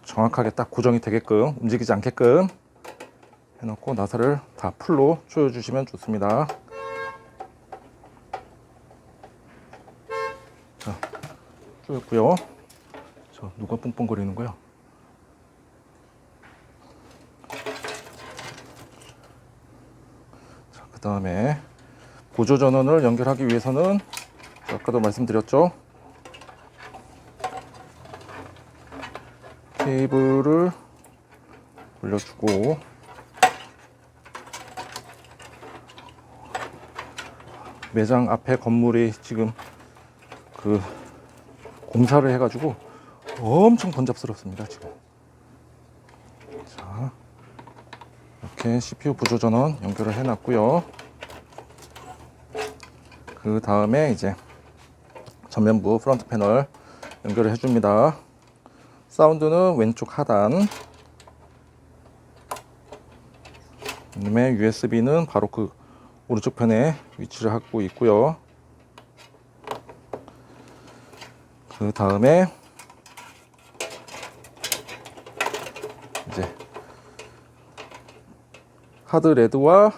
Speaker 1: 정확하게 딱 고정이 되게끔, 움직이지 않게끔 해놓고 나사를 다 풀로 조여 주시면 좋습니다. 자, 조였고요. 저 누가 뽕뽕거리는 거야? 자, 그 다음에 보조 전원을 연결하기 위해서는 아까도 말씀드렸죠. 케이블을 올려주고, 매장 앞에 건물이 지금 그 공사를 해가지고 엄청 번잡스럽습니다 지금. 자, 이렇게 CPU 보조 전원 연결을 해놨고요. 그 다음에 이제 전면부 프론트 패널 연결을 해줍니다. 사운드는 왼쪽 하단, 그다음에 USB는 바로 그 오른쪽 편에 위치를 하고 있고요. 그 다음에 이제 하드 레드와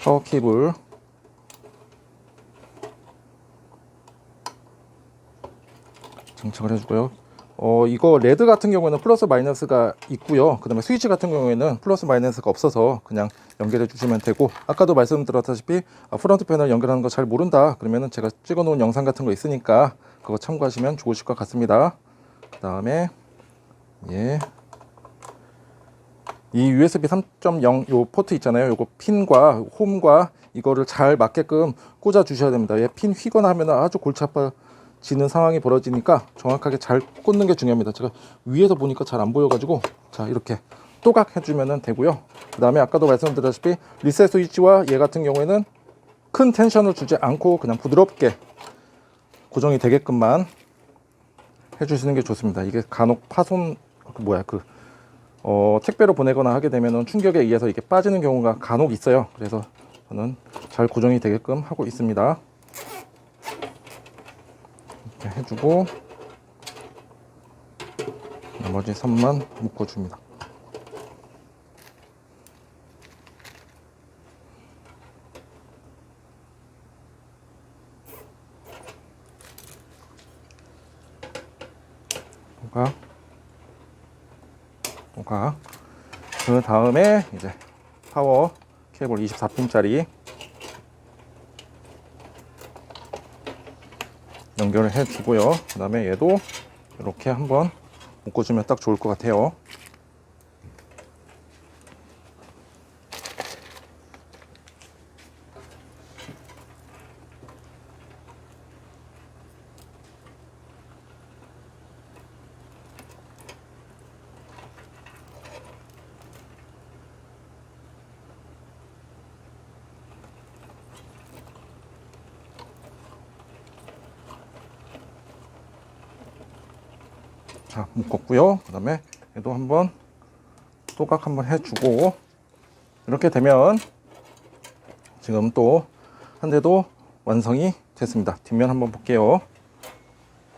Speaker 1: 파워 케이블 장착을 해주고요. 이거 레드 같은 경우에는 플러스 마이너스가 있고요. 그 다음에 스위치 같은 경우에는 플러스 마이너스가 없어서 그냥 연결해 주시면 되고, 아까도 말씀드렸다시피 프론트 패널 연결하는 거 잘 모른다 그러면은 제가 찍어 놓은 영상 같은 거 있으니까 그거 참고하시면 좋으실 것 같습니다. 그 다음에 이 USB 3.0 요 포트 있잖아요. 요거 핀과 홈과 이거를 잘 맞게끔 꽂아 주셔야 됩니다. 얘 핀 휘거나 하면 아주 골치 아파지는 상황이 벌어지니까 정확하게 잘 꽂는 게 중요합니다. 제가 위에서 보니까 잘 안 보여가지고 자 이렇게 또각 해주면 되고요. 그 다음에 아까도 말씀드렸다시피 리셋 스위치와 얘 같은 경우에는 큰 텐션을 주지 않고 그냥 부드럽게 고정이 되게끔만 해주시는 게 좋습니다. 이게 간혹 파손 택배로 보내거나 하게 되면 충격에 의해서 이게 빠지는 경우가 간혹 있어요. 그래서 저는 잘 고정이 되게끔 하고 있습니다. 이렇게 해주고 나머지 선만 묶어줍니다. 그 다음에 이제 파워 케이블 24핀짜리 연결을 해 주고요. 그 다음에 얘도 이렇게 한번 묶어주면 딱 좋을 것 같아요. 자, 묶었고요. 그 다음에 얘도 한번 또각 한번 해주고 이렇게 되면 지금 또 한 대도 완성이 됐습니다. 뒷면 한번 볼게요.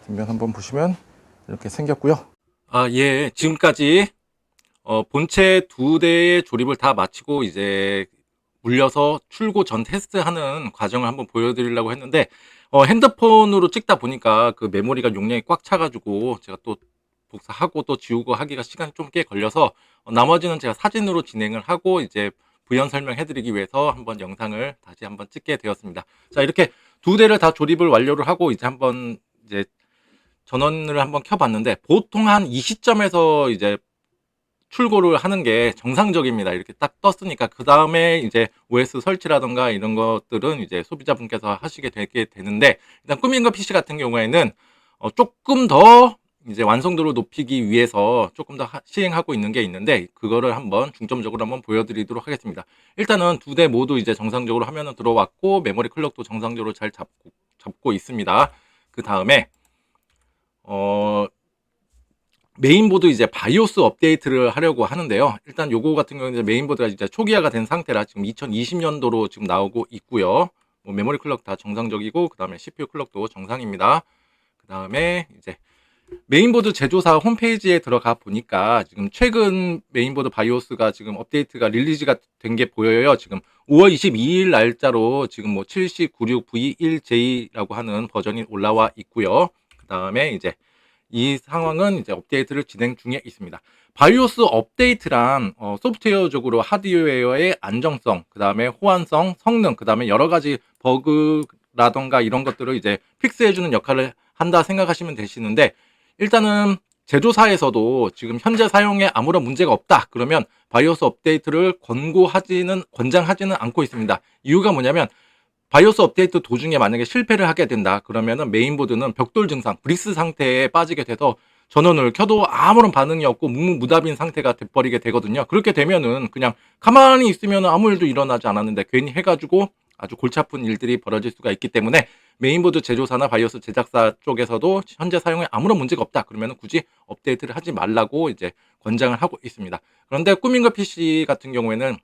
Speaker 1: 뒷면 한번 보시면 이렇게 생겼고요.
Speaker 2: 예. 지금까지 본체 2대의 조립을 다 마치고 이제 물려서 출고 전 테스트하는 과정을 한번 보여드리려고 했는데 핸드폰으로 찍다 보니까 그 메모리가 용량이 꽉 차가지고 제가 또 복사하고 또 지우고 하기가 시간이 좀 꽤 걸려서 나머지는 제가 사진으로 진행을 하고 이제 부연 설명해드리기 위해서 한번 영상을 다시 한번 찍게 되었습니다. 자, 이렇게 2대를 다 조립을 완료를 하고 이제 한번 이제 전원을 한번 켜봤는데 보통 한 이 시점에서 이제 출고를 하는 게 정상적입니다. 이렇게 딱 떴으니까 그 다음에 이제 OS 설치라던가 이런 것들은 이제 소비자분께서 하시게 되게 되는데 일단 꾸민거 PC 같은 경우에는 조금 더 이제 완성도를 높이기 위해서 조금 더 시행하고 있는 게 있는데 그거를 한번 중점적으로 한번 보여드리도록 하겠습니다. 일단은 2대 모두 이제 정상적으로 화면은 들어왔고 메모리 클럭도 정상적으로 잘 잡고 있습니다. 그 다음에 메인보드 이제 바이오스 업데이트를 하려고 하는데요. 일단 요거 같은 경우는 메인보드가 이제 초기화가 된 상태라 지금 2020년도로 지금 나오고 있고요. 뭐 메모리 클럭 다 정상적이고 그 다음에 CPU 클럭도 정상입니다. 그 다음에 이제 메인보드 제조사 홈페이지에 들어가 보니까 지금 최근 메인보드 바이오스가 지금 업데이트가 릴리즈가 된 게 보여요. 지금 5월 22일 날짜로 지금 뭐 7096V1J라고 하는 버전이 올라와 있고요. 그 다음에 이제 이 상황은 이제 업데이트를 진행 중에 있습니다. 바이오스 업데이트란 소프트웨어적으로 하드웨어의 안정성, 그 다음에 호환성, 성능, 그 다음에 여러 가지 버그라던가 이런 것들을 이제 픽스해주는 역할을 한다 생각하시면 되시는데 일단은 제조사에서도 지금 현재 사용에 아무런 문제가 없다 그러면 바이오스 업데이트를 권장하지는 않고 있습니다. 이유가 뭐냐면 바이오스 업데이트 도중에 만약에 실패를 하게 된다 그러면은 메인보드는 벽돌 증상, 브릭스 상태에 빠지게 돼서 전원을 켜도 아무런 반응이 없고 묵묵무답인 상태가 돼버리게 되거든요. 그렇게 되면은 그냥 가만히 있으면 아무 일도 일어나지 않았는데 괜히 해가지고 아주 골치 아픈 일들이 벌어질 수가 있기 때문에 메인보드 제조사나 바이오스 제작사 쪽에서도 현재 사용에 아무런 문제가 없다 그러면 굳이 업데이트를 하지 말라고 이제 권장을 하고 있습니다. 그런데 꾸민거 PC 같은 경우에는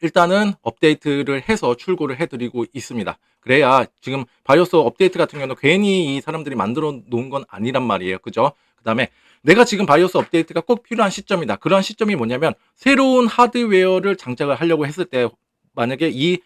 Speaker 2: 일단은 업데이트를 해서 출고를 해드리고 있습니다. 그래야 지금 바이오스 업데이트 같은 경우는 괜히 이 사람들이 만들어 놓은 건 아니란 말이에요. 그죠? 그 다음에 내가 지금 바이오스 업데이트가 꼭 필요한 시점이다. 그런 시점이 뭐냐면 새로운 하드웨어를 장착을 하려고 했을 때 만약에 이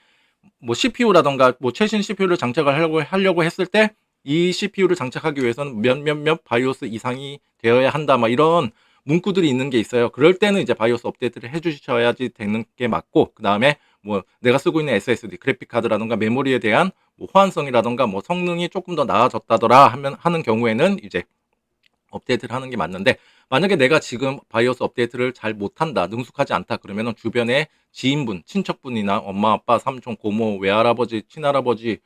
Speaker 2: 뭐 CPU라던가 뭐 최신 CPU를 장착을 하려고 했을 때 이 CPU를 장착하기 위해서는 몇몇몇 바이오스 이상이 되어야 한다. 막 이런 문구들이 있는 게 있어요. 그럴 때는 이제 바이오스 업데이트를 해주셔야지 되는 게 맞고 그 다음에 뭐 내가 쓰고 있는 SSD 그래픽 카드라던가 메모리에 대한 뭐 호환성이라던가 뭐 성능이 조금 더 나아졌다더라 하는 경우에는 이제 업데이트를 하는 게 맞는데, 만약에 내가 지금 바이오스 업데이트를 잘 못한다, 능숙하지 않다 그러면은 주변에 지인분, 친척분이나 엄마, 아빠, 삼촌, 고모, 외할아버지, 친할아버지,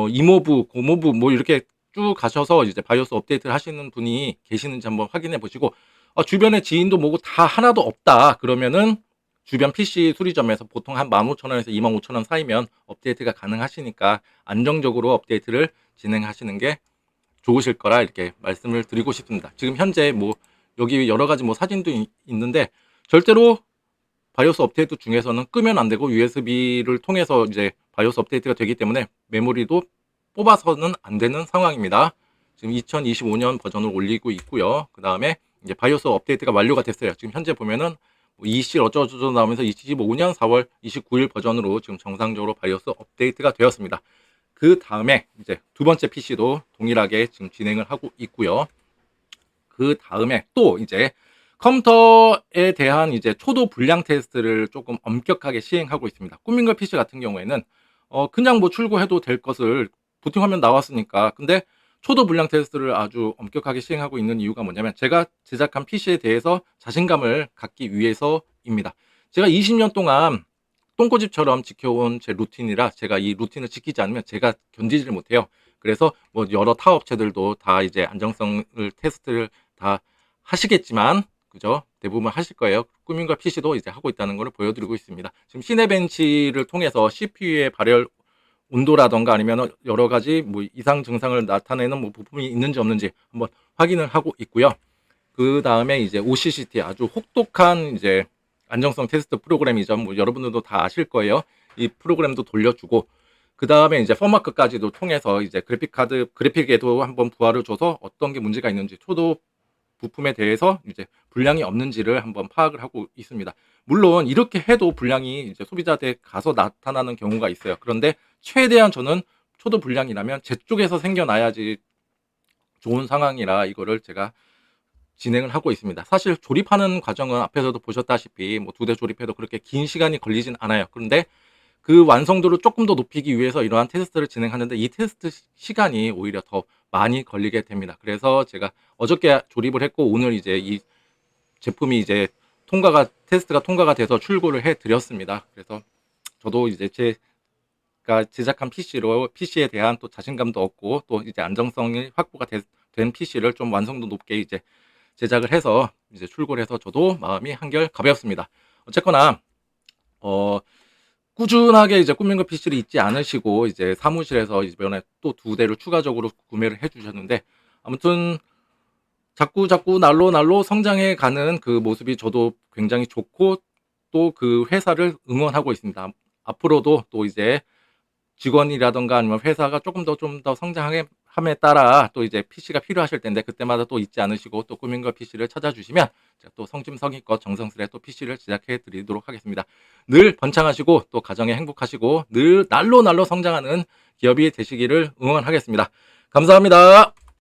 Speaker 2: 이모부, 고모부 뭐 이렇게 쭉 가셔서 이제 바이오스 업데이트를 하시는 분이 계시는지 한번 확인해 보시고, 주변에 지인도 뭐고 다 하나도 없다 그러면은 주변 PC 수리점에서 보통 한 15,000원에서 25,000원 사이면 업데이트가 가능하시니까 안정적으로 업데이트를 진행하시는 게 좋으실 거라 이렇게 말씀을 드리고 싶습니다. 지금 현재 뭐 여기 여러 가지 뭐 사진도 있는데, 절대로 바이오스 업데이트 중에서는 끄면 안 되고 USB를 통해서 이제 바이오스 업데이트가 되기 때문에 메모리도 뽑아서는 안 되는 상황입니다. 지금 2025년 버전을 올리고 있고요. 그 다음에 이제 바이오스 업데이트가 완료가 됐어요. 지금 현재 보면은 뭐 EC 어쩌고저쩌고 나오면서 2025년 4월 29일 버전으로 지금 정상적으로 바이오스 업데이트가 되었습니다. 그 다음에 이제 두 번째 PC도 동일하게 지금 진행을 하고 있고요. 그 다음에 또 이제 컴퓨터에 대한 이제 초도 불량 테스트를 조금 엄격하게 시행하고 있습니다. 꾸민걸 PC 같은 경우에는 그냥 뭐 출고해도 될 것을 부팅 화면 나왔으니까, 근데 초도 불량 테스트를 아주 엄격하게 시행하고 있는 이유가 뭐냐면, 제가 제작한 PC에 대해서 자신감을 갖기 위해서입니다. 제가 20년 동안 똥꼬집처럼 지켜온 제 루틴이라, 제가 이 루틴을 지키지 않으면 제가 견디지를 못해요. 그래서 뭐 여러 타업체들도 다 이제 안정성을 테스트를 다 하시겠지만, 그죠? 대부분 하실 거예요. 꾸민걸 PC도 이제 하고 있다는 걸 보여드리고 있습니다. 지금 시네벤치를 통해서 CPU의 발열 온도라던가 아니면 여러 가지 뭐 이상 증상을 나타내는 뭐 부품이 있는지 없는지 한번 확인을 하고 있고요. 그 다음에 이제 OCCT, 아주 혹독한 이제 안정성 테스트 프로그램이죠. 뭐 여러분들도 다 아실 거예요. 이 프로그램도 돌려주고, 그 다음에 이제 펌워크까지도 통해서 이제 그래픽에도 한번 부하를 줘서 어떤 게 문제가 있는지, 초도 부품에 대해서 이제 불량이 없는지를 한번 파악을 하고 있습니다. 물론 이렇게 해도 불량이 이제 소비자한테 가서 나타나는 경우가 있어요. 그런데 최대한 저는 초도 불량이라면 제 쪽에서 생겨나야지 좋은 상황이라 이거를 제가 진행을 하고 있습니다. 사실 조립하는 과정은 앞에서도 보셨다시피 뭐 2대 조립해도 그렇게 긴 시간이 걸리진 않아요. 그런데 그 완성도를 조금 더 높이기 위해서 이러한 테스트를 진행하는데, 이 테스트 시간이 오히려 더 많이 걸리게 됩니다. 그래서 제가 어저께 조립을 했고, 오늘 이제 이 제품이 이제 테스트가 통과가 돼서 출고를 해 드렸습니다. 그래서 저도 이제 제가 제작한 PC에 대한 또 자신감도 얻고, 또 이제 안정성이 확보가 된 PC를 좀 완성도 높게 이제 제작을 해서 이제 출고를 해서 저도 마음이 한결 가볍습니다. 어쨌거나 꾸준하게 이제 꾸민거 PC를 잊지 않으시고, 이제 사무실에서 이번에 또 2대를 추가적으로 구매를 해 주셨는데, 아무튼 자꾸 날로 성장해 가는 그 모습이 저도 굉장히 좋고, 또 그 회사를 응원하고 있습니다. 앞으로도 또 이제 직원이라던가 아니면 회사가 좀 더 성장하게 함에 따라 또 이제 PC가 필요하실 텐데, 그때마다 또 잊지 않으시고 또 꾸민걸 PC를 찾아주시면 제가 또 성심성의껏 정성스레 또 PC를 제작해 드리도록 하겠습니다. 늘 번창하시고 또 가정에 행복하시고 늘 날로 성장하는 기업이 되시기를 응원하겠습니다. 감사합니다.